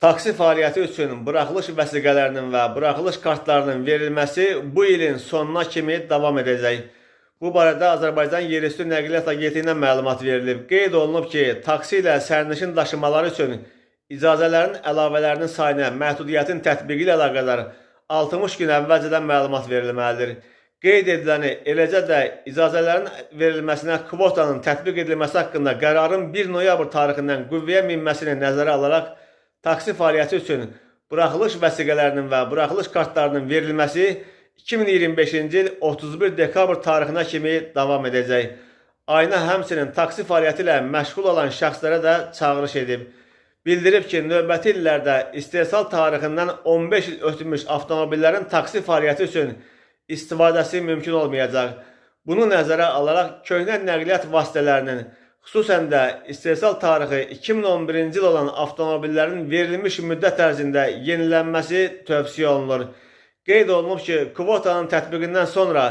Taksi fəaliyyəti üçün buraxılış vəsiqələrinin və buraxılış kartlarının verilməsi bu ilin sonuna kimi davam edəcək. Bu barədə Azərbaycan Yerüstü Nəqliyyat Agentliyindən məlumat verilib. Qeyd olunub ki, taksi ilə sərnişin daşımaları üçün icazələrin əlavələrinin sayına məhdudiyyətin tətbiqi ilə əlaqədar 60 gün əvvəlcədən məlumat verilməlidir. Qeyd ediləni, eləcə də icazələrin verilməsinə kvotanın tətbiq edilməsi haqqında qərarın 1 noyabr tarixindən qüvvəyə minməsini nəzərə alaraq taksi fəaliyyəti üçün buraxılış vəsiqələrinin və buraxılış kartlarının verilməsi 2025-ci il 31 dekabr tarixinə kimi davam edəcək. Ayna həmçinin taksi fəaliyyəti ilə məşğul olan şəxslərə də çağırış edib. Bildirib ki, növbəti illərdə istehsal tarixindən 15 il ötmüş avtomobillərin taksi fəaliyyəti üçün istifadəsi mümkün olmayacaq. Bunu nəzərə alaraq köhnə nəqliyyat vasitələrinin, xüsusən də istehsal tarixi 2011-ci il olan avtomobillərin verilmiş müddət ərzində yenilənməsi tövsiyə olunur. Qeyd olunub ki, kvotanın tətbiqindən sonra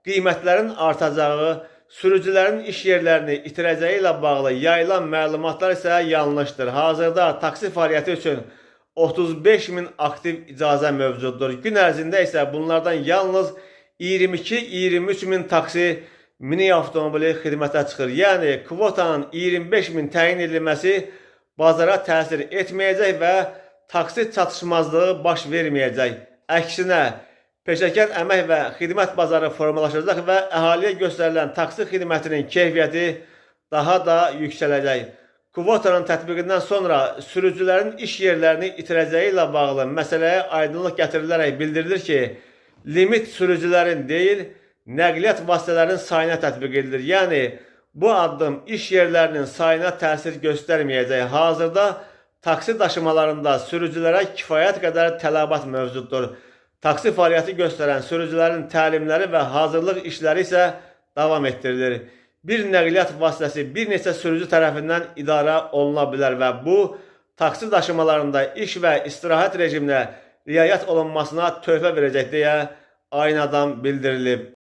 qiymətlərin artacağı, sürücülərin iş yerlərini itirəcəyi ilə bağlı yayılan məlumatlar isə yanlışdır. Hazırda taksi fəaliyyəti üçün 35 min aktiv icazə mövcuddur. Gün ərzində isə bunlardan yalnız 22-23 min taksi mini avtomobili xidmətə çıxır. Yəni, kvotanın 25 min təyin edilməsi bazara təsir etməyəcək və taksi çatışmazlığı baş verməyəcək. Əksinə, peşəkar əmək və xidmət bazarı formalaşacaq və əhaliyə göstərilən taksi xidmətinin keyfiyyəti daha da yüksələcək. Kvotanın tətbiqindən sonra sürücülərin iş yerlərini itirəcəyi ilə bağlı məsələyə aydınlıq gətirilərək bildirilir ki, limit sürücülərin deyil, nəqliyyat vasitələrinin sayına tətbiq edilir. Yəni, bu addım iş yerlərinin sayına təsir göstərməyəcək. Hazırda taksi daşımalarında sürücülərə kifayət qədər tələbat mövcuddur. Taksi fəaliyyəti göstərən sürücülərin təlimləri və hazırlıq işləri isə davam etdirilir. Bir nəqliyyat vasitəsi bir neçə sürücü tərəfindən idarə oluna bilər və bu, taksi daşımalarında iş və istirahət rejiminə riayət olunmasına töhfə verəcək deyə Aynadan bildirilib.